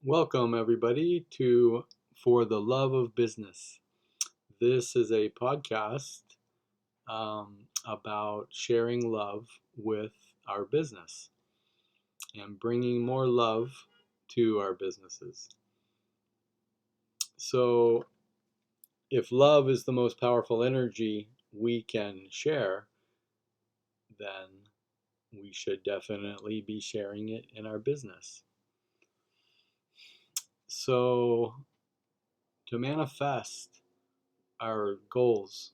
Welcome, everybody, to For the Love of Business. This is a podcast about sharing love with our business and bringing more love to our businesses. So, if love is the most powerful energy we can share, then we should definitely be sharing it in our business. So, to manifest our goals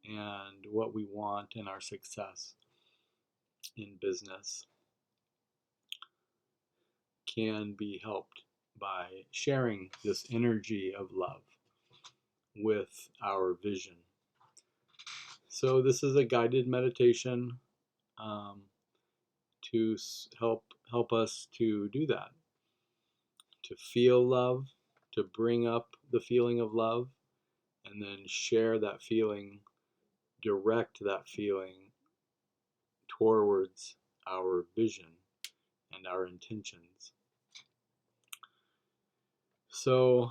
and what we want in our success in business can be helped by sharing this energy of love with our vision. So this is a guided meditation um, to help us to do that, to feel love, to bring up the feeling of love, and then share that feeling, direct that feeling towards our vision and our intentions. So,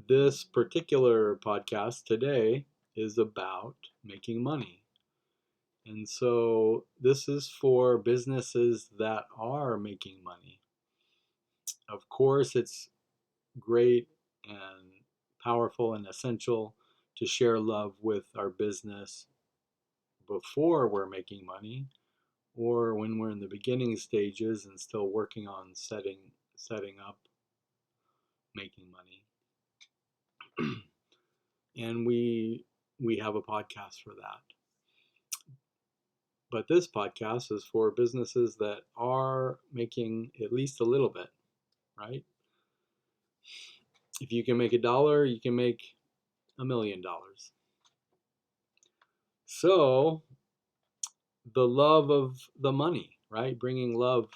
this particular podcast today is about making money. And so, this is for businesses that are making money. Of course, it's great and powerful and essential to share love with our business before we're making money or when we're in the beginning stages and still working on setting up making money. And we have a podcast for that. But this podcast is for businesses that are making at least a little bit, right? If you can make $1, you can make $1,000,000. So the love of the money, right? Bringing love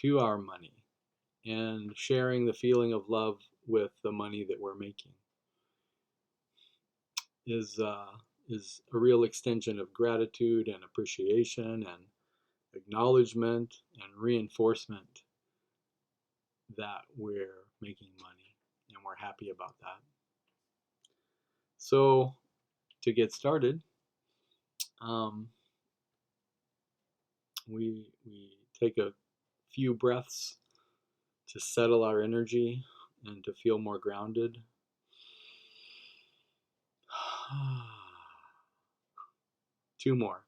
to our money and sharing the feeling of love with the money that we're making is a real extension of gratitude and appreciation and acknowledgement and reinforcement that we're making money and we're happy about that. So to get started, we take a few breaths to settle our energy and to feel more grounded. Two more.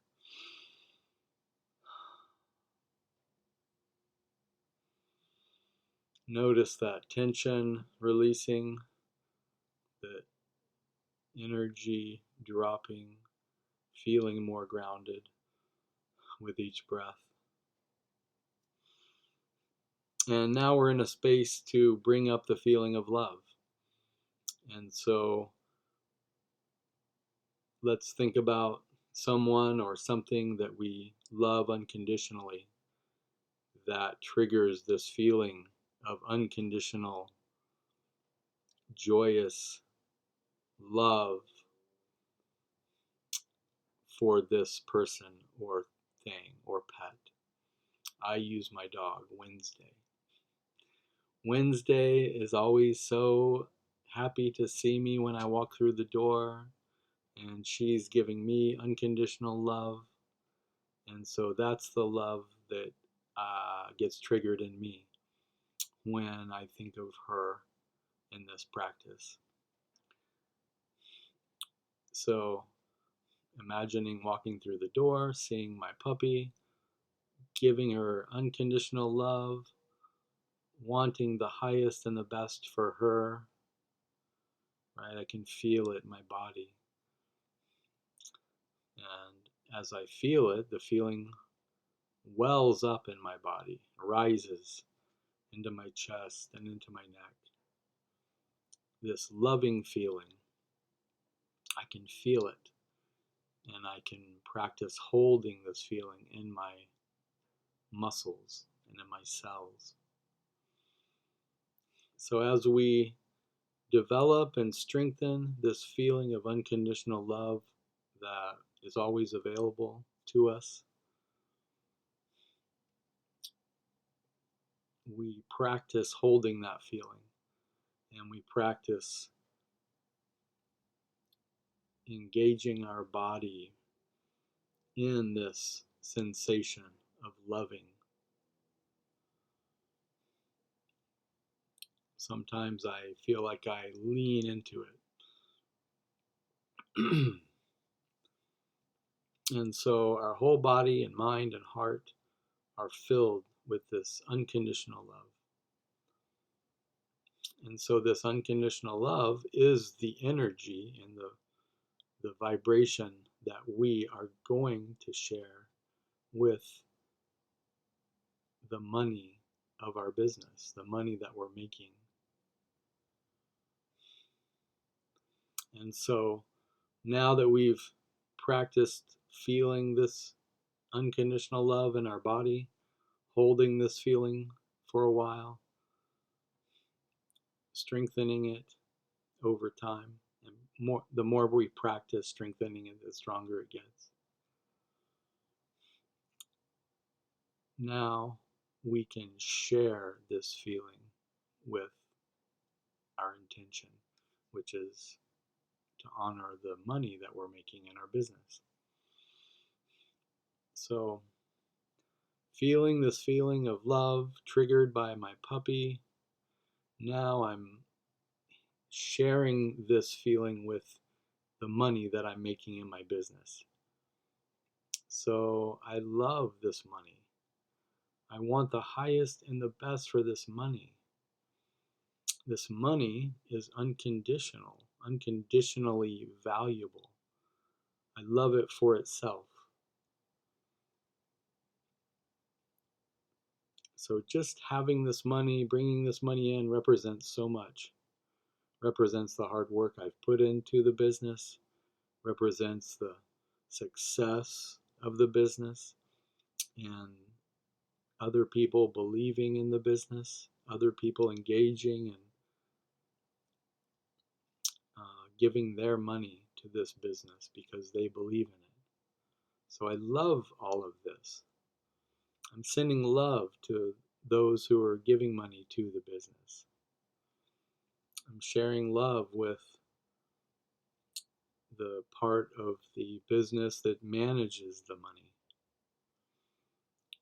Notice that tension releasing, the energy dropping, feeling more grounded with each breath. And now we're in a space to bring up the feeling of love. And so let's think about someone or something that we love unconditionally that triggers this feeling of unconditional, joyous love for this person or thing or pet. I use my dog, Wednesday. Wednesday is always so happy to see me when I walk through the door, and she's giving me unconditional love. And so that's the love that gets triggered in me when I think of her in this practice. So imagining walking through the door, seeing my puppy, giving her unconditional love, wanting the highest and the best for her, right? I can feel it in my body. And as I feel it, the feeling wells up in my body, rises into my chest and into my neck. This loving feeling, I can feel it, and I can practice holding this feeling in my muscles and in my cells. So as we develop and strengthen this feeling of unconditional love that is always available to us, we practice holding that feeling, and we practice engaging our body in this sensation of loving. Sometimes I feel like I lean into it. And so our whole body and mind and heart are filled with this unconditional love. And so this unconditional love is the energy and the vibration that we are going to share with the money of our business, the money that we're making. And so now that we've practiced feeling this unconditional love in our body, holding this feeling for a while, strengthening it over time, and the more we practice strengthening it, the stronger it gets. Now we can share this feeling with our intention, which is to honor the money that we're making in our business. So, feeling this feeling of love triggered by my puppy, now I'm sharing this feeling with the money that I'm making in my business. So, I love this money. I want the highest and the best for this money. This money is unconditional, unconditionally valuable. I love it for itself. So just having this money, bringing this money in represents so much. Represents the hard work I've put into the business, represents the success of the business, and other people believing in the business, other people engaging and giving their money to this business because they believe in it. So I love all of this. I'm sending love to those who are giving money to the business. I'm sharing love with the part of the business that manages the money.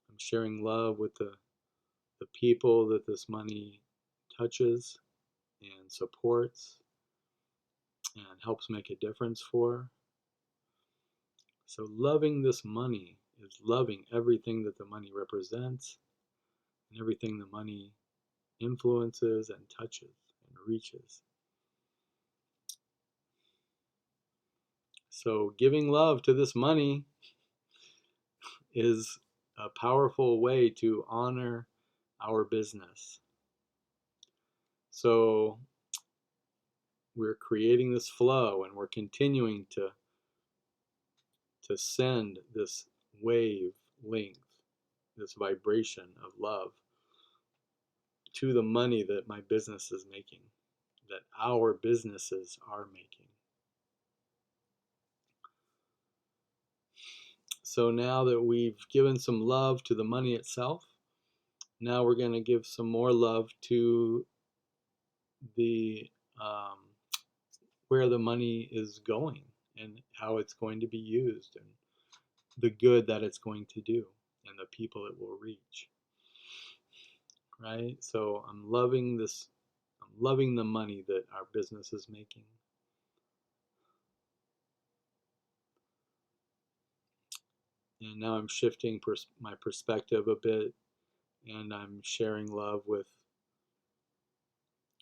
I'm sharing love with the people that this money touches and supports and helps make a difference for. So loving this money is loving everything that the money represents and everything the money influences and touches and reaches. So giving love to this money is a powerful way to honor our business. So we're creating this flow and we're continuing to send this wave length, this vibration of love to the money that my business is making, that our businesses are making. So now that we've given some love to the money itself, now we're going to give some more love to the where the money is going and how it's going to be used and the good that it's going to do and the people it will reach. Right? So I'm loving this. I'm loving the money that our business is making. And now I'm shifting my perspective a bit, and I'm sharing love with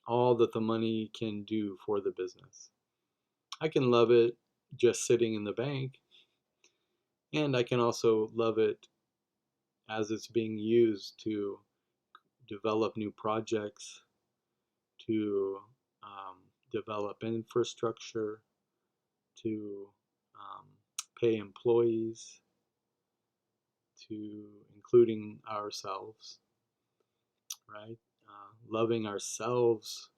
all that the money can do for the business. I can love it just sitting in the bank, and I can also love it as it's being used to develop new projects, to develop infrastructure, to pay employees, to including ourselves, right? Loving ourselves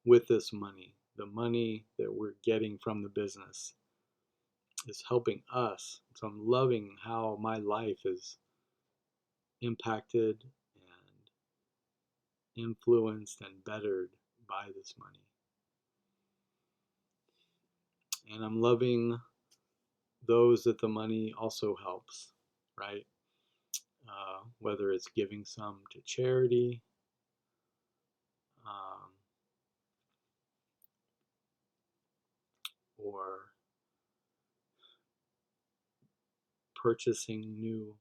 with this money, the money that we're getting from the business is helping us. So I'm loving how my life is impacted and influenced and bettered by this money. And I'm loving those that the money also helps, right? Whether it's giving some to charity, um, or purchasing new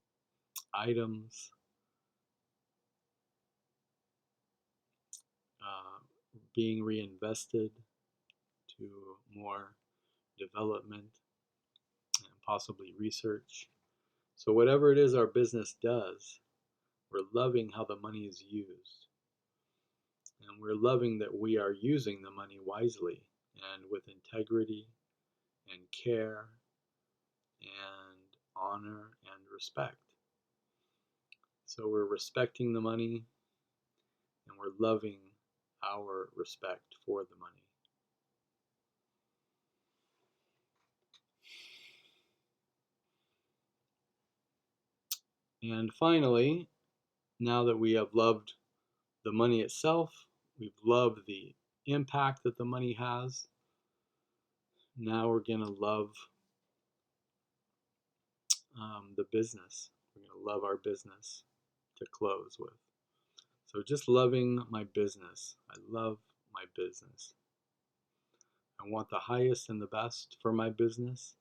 items, being reinvested to more development and possibly research. So, whatever it is our business does, we're loving how the money is used. And we're loving that we are using the money wisely and with integrity and care and honor and respect. So we're respecting the money and we're loving our respect for the money. And finally, now that we have loved the money itself, we've loved the impact that the money has, now we're going to love the business. We're going to love our business to close with. So just loving my business. I love my business. I want the highest and the best for my business.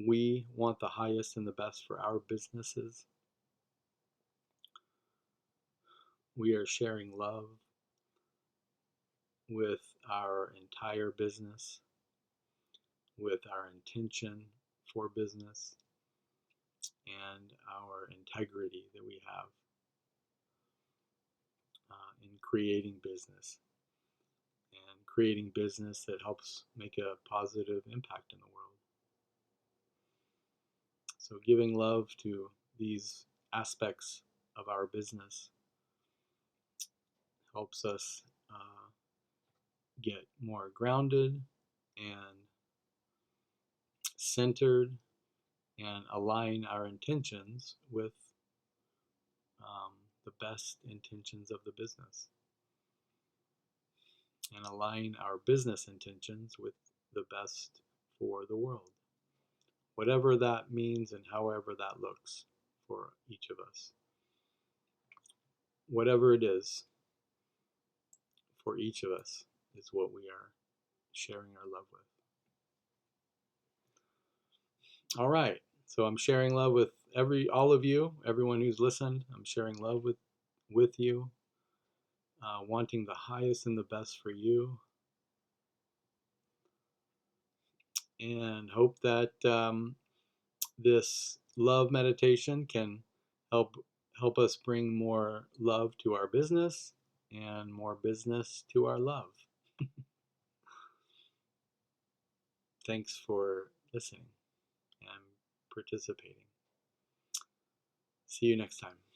We want the highest and the best for our businesses. We are sharing love with our entire business, with our intention for business, and our integrity that we have in creating business and creating business that helps make a positive impact in the world. So giving love to these aspects of our business helps us get more grounded and centered and align our intentions with the best intentions of the business, and align our business intentions with the best for the world, whatever that means and however that looks for each of us. Whatever it is for each of us is what we are sharing our love with. All right, so I'm sharing love with all of you, everyone who's listened. I'm sharing love with you, wanting the highest and the best for you, and hope that this love meditation can help us bring more love to our business and more business to our love. Thanks for listening and participating. See you next time.